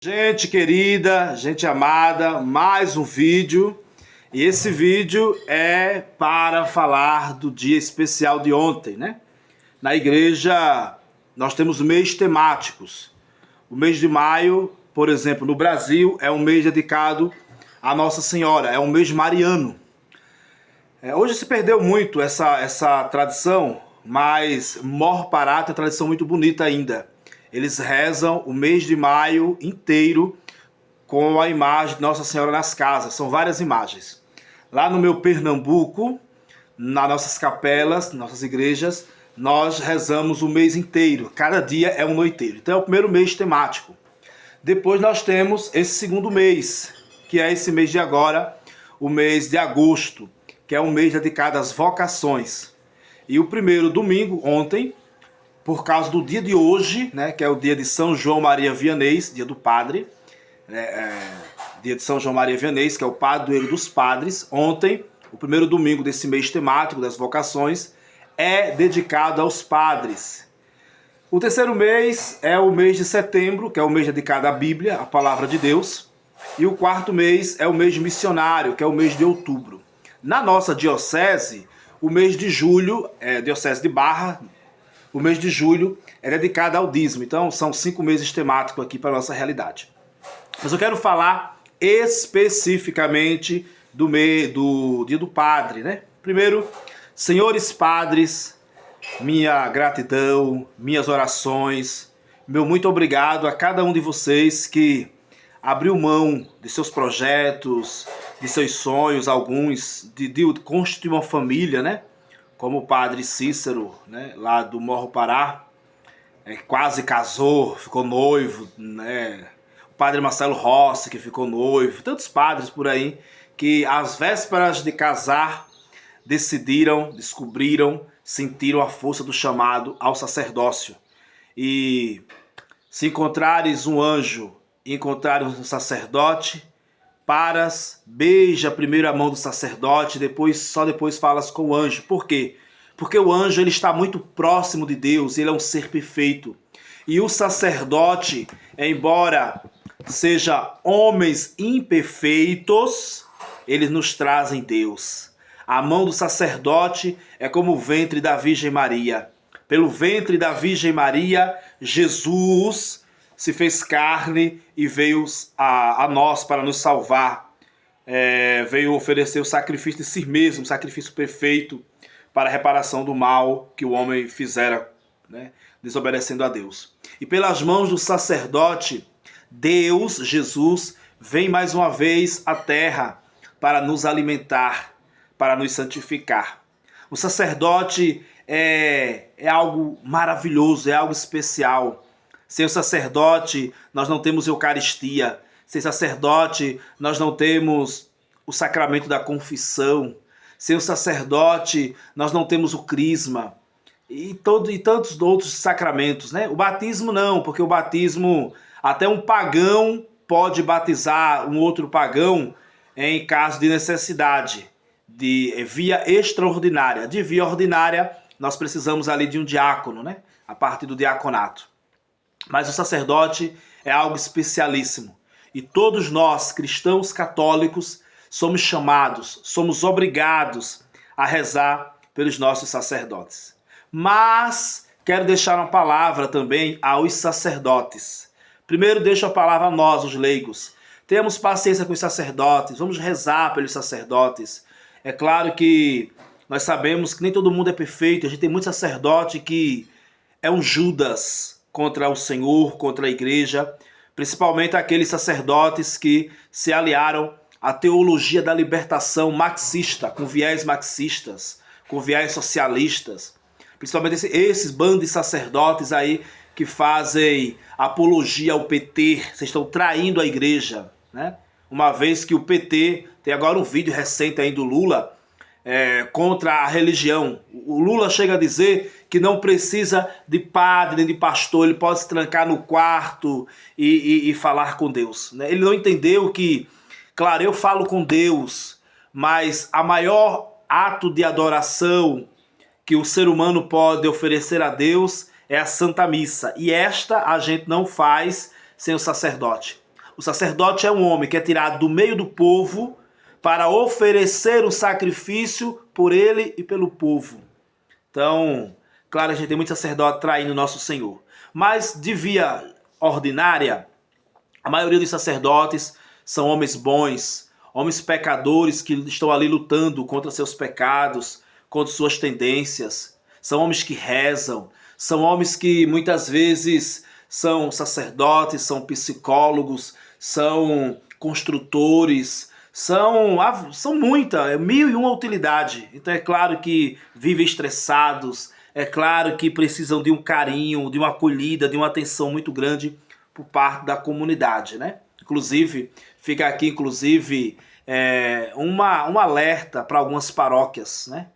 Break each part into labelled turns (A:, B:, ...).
A: Gente querida, gente amada, mais um vídeo. E esse vídeo é para falar do dia especial de ontem, né? Na igreja nós temos mês temáticos. O mês de maio, por exemplo, no Brasil, é um mês dedicado a Nossa Senhora, é um mês mariano. Hoje se perdeu muito essa tradição, mas Mor Pará tem uma tradição muito bonita ainda. Eles rezam o mês de maio inteiro com a imagem de Nossa Senhora nas casas. São várias imagens. Lá no meu Pernambuco, nas nossas capelas, nossas igrejas, nós rezamos o mês inteiro. Cada dia é um noiteiro. Então é o primeiro mês temático. Depois nós temos esse segundo mês, que é esse mês de agora, o mês de agosto, que é um mês dedicado às vocações. E o primeiro domingo, ontem, por causa do dia de hoje, né, que é o dia de São João Maria Vianney, dia do padre, dia de São João Maria Vianney, que é o padroeiro dos padres. Ontem, o primeiro domingo desse mês temático das vocações, é dedicado aos padres. O terceiro mês é o mês de setembro, que é o mês dedicado à Bíblia, à Palavra de Deus. E o quarto mês é o mês missionário, que é o mês de outubro. Na nossa diocese, o mês de julho, diocese de Barra, o mês de julho é dedicado ao dízimo. Então são 5 meses temáticos aqui para a nossa realidade. Mas eu quero falar especificamente do dia do padre, né? Primeiro, senhores padres, minha gratidão, minhas orações, meu muito obrigado a cada um de vocês que abriu mão de seus projetos, de seus sonhos, alguns, de constituir uma família, né? Como o padre Cícero, né, lá do Morro Pará, quase casou, ficou noivo, né? O padre Marcelo Rossi, que ficou noivo, tantos padres por aí, que às vésperas de casar, descobriram, sentiram a força do chamado ao sacerdócio. E se encontrares um anjo e encontrares um sacerdote, paras, beija primeiro a mão do sacerdote, só depois falas com o anjo. Por quê? Porque o anjo ele está muito próximo de Deus, ele é um ser perfeito. E o sacerdote, embora seja homens imperfeitos, eles nos trazem Deus. A mão do sacerdote é como o ventre da Virgem Maria. Pelo ventre da Virgem Maria, Jesus se fez carne e veio a nós para nos salvar. Veio oferecer o sacrifício de si mesmo, o sacrifício perfeito para a reparação do mal que o homem fizera, né, desobedecendo a Deus. E pelas mãos do sacerdote, Deus, Jesus, vem mais uma vez à terra para nos alimentar, para nos santificar. O sacerdote é algo maravilhoso, é algo especial. Sem o sacerdote, nós não temos Eucaristia. Sem sacerdote, nós não temos o sacramento da confissão. Sem o sacerdote, nós não temos o crisma. E tantos outros sacramentos, né? O batismo não, porque o batismo, até um pagão pode batizar um outro pagão em caso de necessidade, de via extraordinária. De via ordinária, nós precisamos ali de um diácono, né? A partir do diaconato. Mas o sacerdote é algo especialíssimo. E todos nós, cristãos católicos, somos chamados, somos obrigados a rezar pelos nossos sacerdotes. Mas quero deixar uma palavra também aos sacerdotes. Primeiro deixo a palavra a nós, os leigos. Tenhamos paciência com os sacerdotes, vamos rezar pelos sacerdotes. É claro que nós sabemos que nem todo mundo é perfeito, a gente tem muito sacerdote que é um Judas contra o Senhor, contra a igreja, principalmente aqueles sacerdotes que se aliaram à teologia da libertação marxista, com viés marxistas, com viés socialistas, principalmente esses bandos de sacerdotes aí que fazem apologia ao PT, vocês estão traindo a igreja, né? Uma vez que o PT, tem agora um vídeo recente aí do Lula, contra a religião. O Lula chega a dizer que não precisa de padre nem de pastor, ele pode se trancar no quarto e falar com Deus, né? Ele não entendeu que, claro, eu falo com Deus, mas a maior ato de adoração que o ser humano pode oferecer a Deus é a Santa Missa. E esta a gente não faz sem o sacerdote. O sacerdote é um homem que é tirado do meio do povo para oferecer um sacrifício por ele e pelo povo. Então, claro, a gente tem muito sacerdote traindo nosso Senhor. Mas de via ordinária, a maioria dos sacerdotes são homens bons, homens pecadores que estão ali lutando contra seus pecados, contra suas tendências. São homens que rezam, são homens que muitas vezes são sacerdotes, são psicólogos, são construtores, são mil e uma utilidade. Então é claro que vivem estressados, é claro que precisam de um carinho, de uma acolhida, de uma atenção muito grande por parte da comunidade, né? Inclusive, fica aqui um alerta para algumas paróquias, né?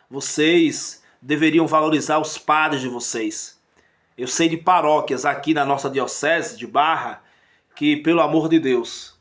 A: Vocês deveriam valorizar os padres de vocês. Eu sei de paróquias aqui na nossa diocese de Barra que, pelo amor de Deus,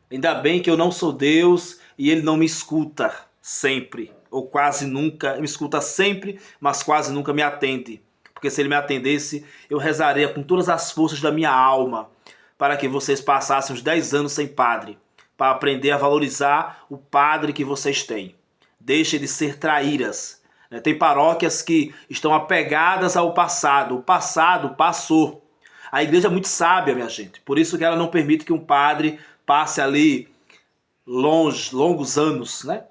A: ainda bem que eu não sou Deus e ele não me escuta sempre, ou quase nunca. Ele me escuta sempre, mas quase nunca me atende. Porque se ele me atendesse, eu rezaria com todas as forças da minha alma para que vocês passassem uns 10 anos sem padre, para aprender a valorizar o padre que vocês têm. Deixem de ser traíras. Tem paróquias que estão apegadas ao passado. O passado passou. A igreja é muito sábia, minha gente. Por isso que ela não permite que um padre passe ali longos anos, né?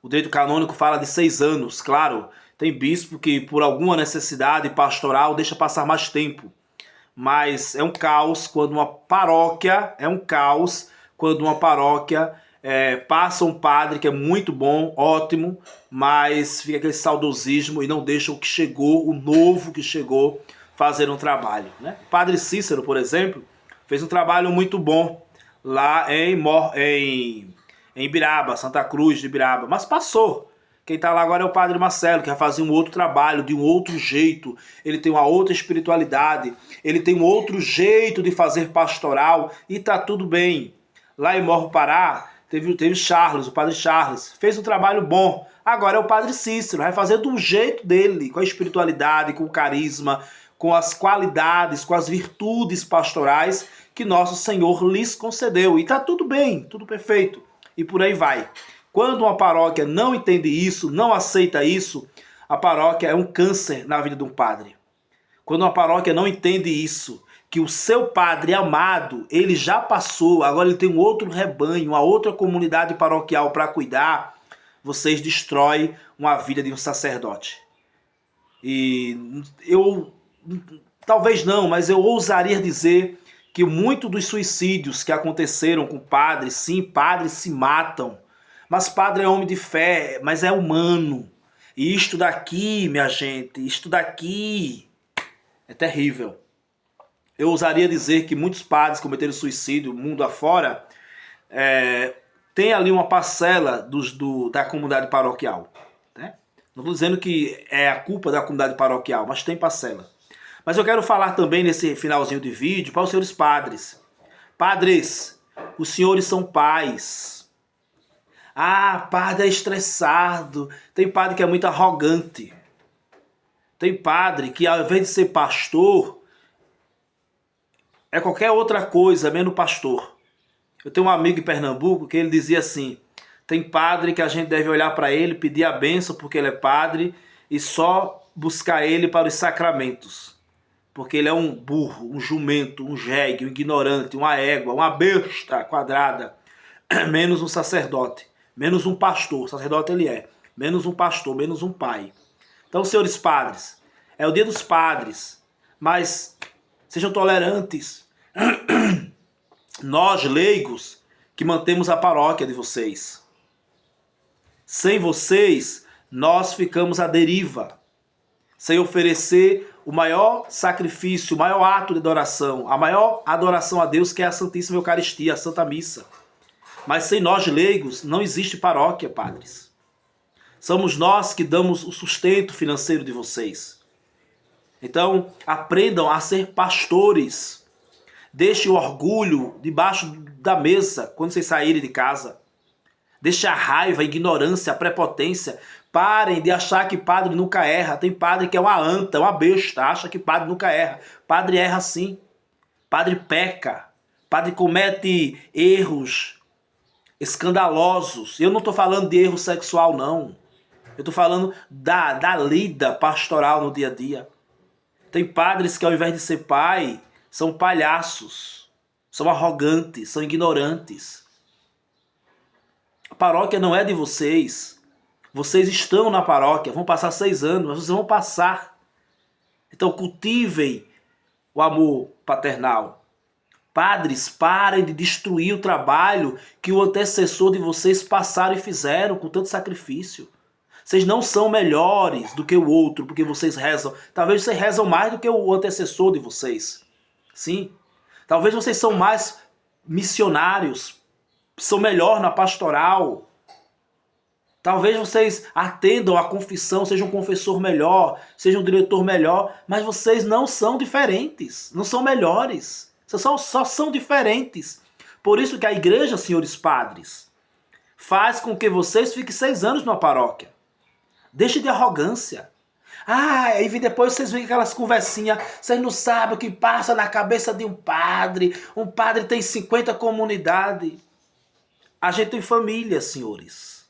A: O direito canônico fala de 6 anos. Claro, tem bispo que por alguma necessidade pastoral deixa passar mais tempo. Mas é um caos quando uma paróquia passa um padre que é muito bom, ótimo, mas fica aquele saudosismo e não deixa o novo que chegou, fazer um trabalho, né? O padre Cícero, por exemplo, fez um trabalho muito bom lá em Ibiraba, Santa Cruz de Ibiraba, mas passou. Quem está lá agora é o padre Marcelo, que vai fazer um outro trabalho, de um outro jeito. Ele tem uma outra espiritualidade, ele tem um outro jeito de fazer pastoral e está tudo bem. Lá em Morro Pará, teve Charles, o padre Charles, fez um trabalho bom. Agora é o padre Cícero, vai fazer do jeito dele, com a espiritualidade, com o carisma, com as qualidades, com as virtudes pastorais que nosso Senhor lhes concedeu. E está tudo bem, tudo perfeito. E por aí vai. Quando uma paróquia não entende isso, não aceita isso, a paróquia é um câncer na vida de um padre. Quando uma paróquia não entende isso, que o seu padre amado, ele já passou, agora ele tem um outro rebanho, uma outra comunidade paroquial para cuidar, vocês destroem uma vida de um sacerdote. E talvez não, mas eu ousaria dizer que muito dos suicídios que aconteceram com padres, sim, padres se matam. Mas padre é homem de fé, mas é humano. E isto daqui, minha gente, isto daqui é terrível. Eu ousaria dizer que muitos padres cometeram suicídio mundo afora, tem ali uma parcela da comunidade paroquial. Né? Não estou dizendo que é a culpa da comunidade paroquial, mas tem parcela. Mas eu quero falar também nesse finalzinho de vídeo para os senhores padres. Padres, os senhores são pais. Ah, padre é estressado. Tem padre que é muito arrogante. Tem padre que, ao invés de ser pastor, é qualquer outra coisa, menos pastor. Eu tenho um amigo em Pernambuco que ele dizia assim: tem padre que a gente deve olhar para ele, pedir a bênção porque ele é padre e só buscar ele para os sacramentos. Porque ele é um burro, um jumento, um jegue, um ignorante, uma égua, uma besta quadrada. Menos um sacerdote. Menos um pastor, sacerdote ele é, menos um pastor, menos um pai. Então, senhores padres, é o dia dos padres, mas sejam tolerantes. Nós, leigos, que mantemos a paróquia de vocês. Sem vocês, nós ficamos à deriva, sem oferecer o maior sacrifício, o maior ato de adoração, a maior adoração a Deus, que é a Santíssima Eucaristia, a Santa Missa. Mas sem nós leigos não existe paróquia, padres. Somos nós que damos o sustento financeiro de vocês. Então, aprendam a ser pastores. Deixem o orgulho debaixo da mesa quando vocês saírem de casa. Deixem a raiva, a ignorância, a prepotência. Parem de achar que padre nunca erra. Tem padre que é uma anta, uma besta, acha que padre nunca erra. Padre erra sim. Padre peca. Padre comete erros escandalosos. Eu não estou falando de erro sexual, não. Eu estou falando da lida pastoral no dia a dia. Tem padres que, ao invés de ser pai, são palhaços, são arrogantes, são ignorantes. A paróquia não é de vocês. Vocês estão na paróquia, vão passar 6 anos, mas vocês vão passar. Então cultivem o amor paternal. Padres, parem de destruir o trabalho que o antecessor de vocês passaram e fizeram com tanto sacrifício. Vocês não são melhores do que o outro, porque vocês rezam. Talvez vocês rezam mais do que o antecessor de vocês. Sim. Talvez vocês são mais missionários, são melhor na pastoral. Talvez vocês atendam à confissão, sejam um confessor melhor, sejam um diretor melhor, mas vocês não são diferentes, não são melhores. Vocês só são diferentes. Por isso que a igreja, senhores padres, faz com que vocês fiquem 6 anos na paróquia. Deixe de arrogância. Aí depois vocês veem aquelas conversinhas. Vocês não sabem o que passa na cabeça de um padre. Um padre tem 50 comunidades. A gente tem família, senhores.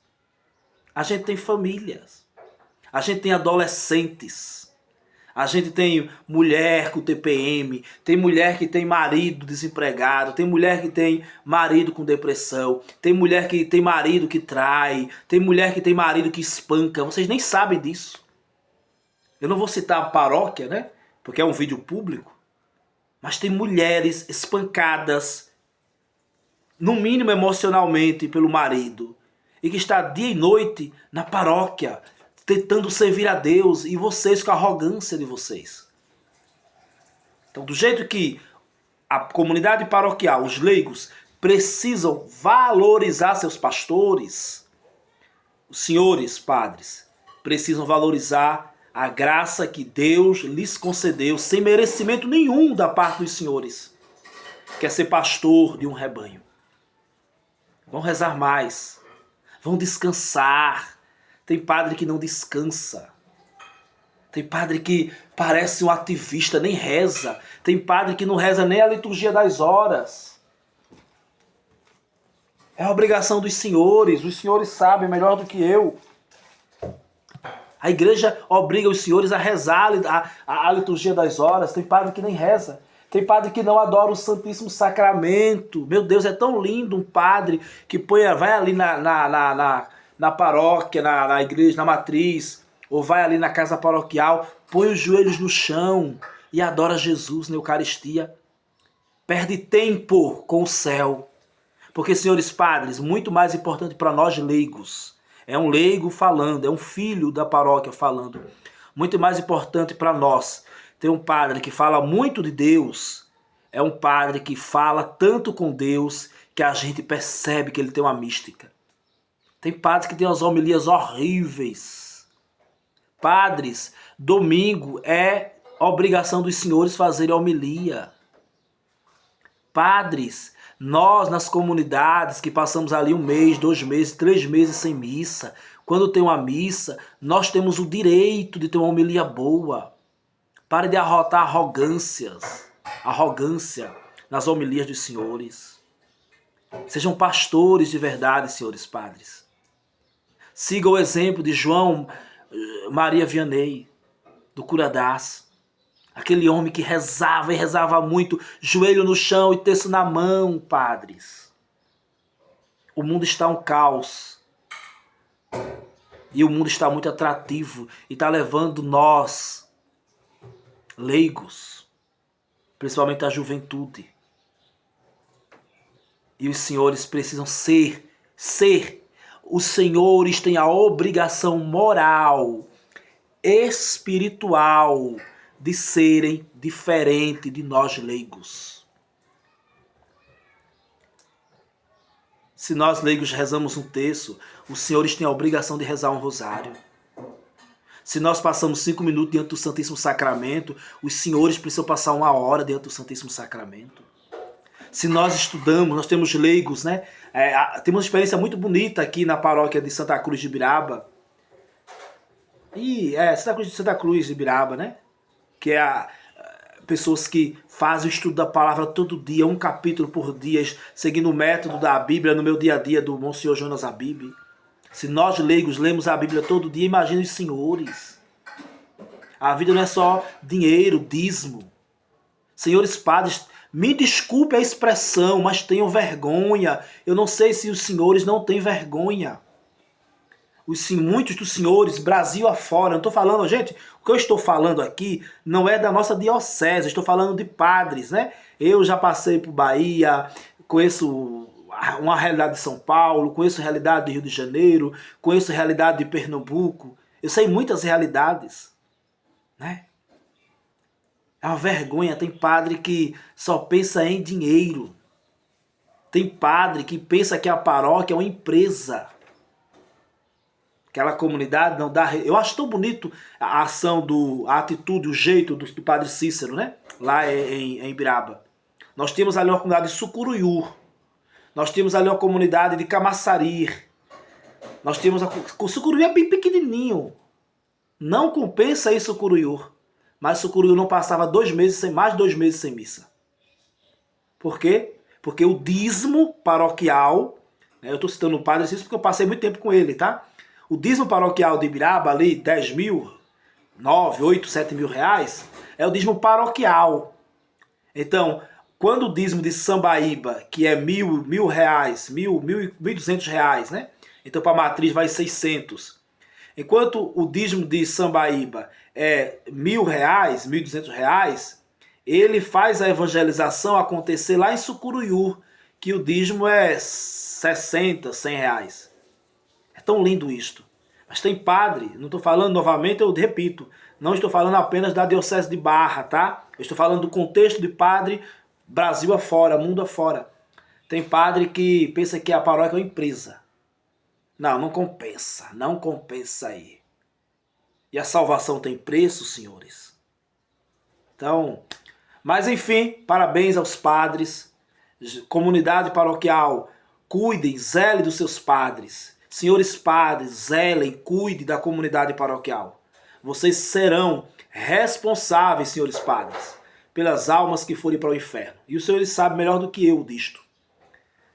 A: A gente tem famílias. A gente tem adolescentes. A gente tem mulher com TPM. Tem mulher que tem marido desempregado. Tem mulher que tem marido com depressão. Tem mulher que tem marido que trai. Tem mulher que tem marido que espanca. Vocês nem sabem disso. Eu não vou citar a paróquia, né? Porque é um vídeo público. Mas tem mulheres espancadas, no mínimo emocionalmente, pelo marido. E que está dia e noite na paróquia, tentando servir a Deus, e vocês com a arrogância de vocês. Então, do jeito que a comunidade paroquial, os leigos, precisam valorizar seus pastores, os senhores padres precisam valorizar a graça que Deus lhes concedeu, sem merecimento nenhum da parte dos senhores, que é ser pastor de um rebanho. Vão rezar mais, vão descansar. Tem padre que não descansa. Tem padre que parece um ativista, nem reza. Tem padre que não reza nem a liturgia das horas. É a obrigação dos senhores. Os senhores sabem melhor do que eu. A igreja obriga os senhores a rezar a liturgia das horas. Tem padre que nem reza. Tem padre que não adora o Santíssimo Sacramento. Meu Deus, é tão lindo um padre que vai ali na paróquia, na igreja, na matriz, ou vai ali na casa paroquial, põe os joelhos no chão e adora Jesus na Eucaristia. Perde tempo com o céu. Porque, senhores padres, muito mais importante para nós leigos, é um leigo falando, é um filho da paróquia falando. Muito mais importante para nós ter um padre que fala muito de Deus, é um padre que fala tanto com Deus que a gente percebe que ele tem uma mística. Tem padres que têm umas homilias horríveis. Padres, domingo é obrigação dos senhores fazerem homilia. Padres, nós nas comunidades que passamos ali 1 mês, 2 meses, 3 meses sem missa, quando tem uma missa, nós temos o direito de ter uma homilia boa. Pare de arrotar arrogância nas homilias dos senhores. Sejam pastores de verdade, senhores padres. Siga o exemplo de João Maria Vianney, do Curadás. Aquele homem que rezava e rezava muito, joelho no chão e terço na mão, padres. O mundo está um caos. E o mundo está muito atrativo e está levando nós, leigos, principalmente a juventude. E os senhores precisam ser. Os senhores têm a obrigação moral, espiritual, de serem diferente de nós leigos. Se nós leigos rezamos um terço, os senhores têm a obrigação de rezar um rosário. Se nós passamos 5 minutos diante do Santíssimo Sacramento, os senhores precisam passar 1 hora diante do Santíssimo Sacramento. Se nós estudamos, nós temos leigos, né? Temos uma experiência muito bonita aqui na paróquia de Santa Cruz de Ibiraba. Santa Cruz de Ibiraba, né? Que é pessoas que fazem o estudo da palavra todo dia, um capítulo por dia, seguindo o método da Bíblia no meu dia a dia do Monsenhor Jonas Abib. Se nós leigos lemos a Bíblia todo dia, imagine os senhores. A vida não é só dinheiro, dízimo. Senhores padres, me desculpe a expressão, mas tenham vergonha. Eu não sei se os senhores não têm vergonha. Muitos dos senhores, Brasil afora, não estou falando, gente, o que eu estou falando aqui não é da nossa diocese, estou falando de padres, né? Eu já passei por Bahia, conheço uma realidade de São Paulo, conheço a realidade do Rio de Janeiro, conheço a realidade de Pernambuco, eu sei muitas realidades, né? É uma vergonha, tem padre que só pensa em dinheiro, tem padre que pensa que a paróquia é uma empresa. Aquela comunidade não dá... Eu acho tão bonito a ação, a atitude, o jeito do padre Cícero, né? Lá em Ibiraba. Nós temos ali uma comunidade de Sucuruyú. Nós temos ali uma comunidade de Camaçari. Nós temos... O Sucuruyú é bem pequenininho. Não compensa isso Sucuruyú. Mas Sucuruyú não passava mais de 2 meses sem missa. Por quê? Porque o dízimo paroquial... Né? Eu estou citando o padre Cícero porque eu passei muito tempo com ele, tá? O dízimo paroquial de Ibiraba, ali, 10 mil, 9, 8, 7 mil reais, é o dízimo paroquial. Então, quando o dízimo de Sambaíba, que é mil reais, 1.200 reais, né? Então, para a matriz vai 600. Enquanto o dízimo de Sambaíba é 1.000 reais, 1.200 reais, ele faz a evangelização acontecer lá em Sucuruyú, que o dízimo é 60, 100 reais. É tão lindo isto. Mas tem padre, não estou falando novamente, eu repito, não estou falando apenas da diocese de Barra, tá? Eu estou falando do contexto de padre Brasil afora, mundo afora. Tem padre que pensa que a paróquia é uma empresa. Não compensa, não compensa aí. E a salvação tem preço, senhores? Então, mas enfim, parabéns aos padres, comunidade paroquial, cuidem, zelem dos seus padres. Senhores padres, zelem, cuidem da comunidade paroquial. Vocês serão responsáveis, senhores padres, pelas almas que forem para o inferno. E os senhores sabem melhor do que eu disto.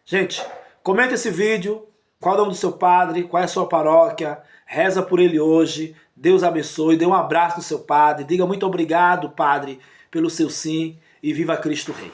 A: Gente, comenta esse vídeo, qual é o nome do seu padre, qual é a sua paróquia, reza por ele hoje, Deus abençoe, dê um abraço no seu padre, diga muito obrigado, padre, pelo seu sim, e viva Cristo Rei.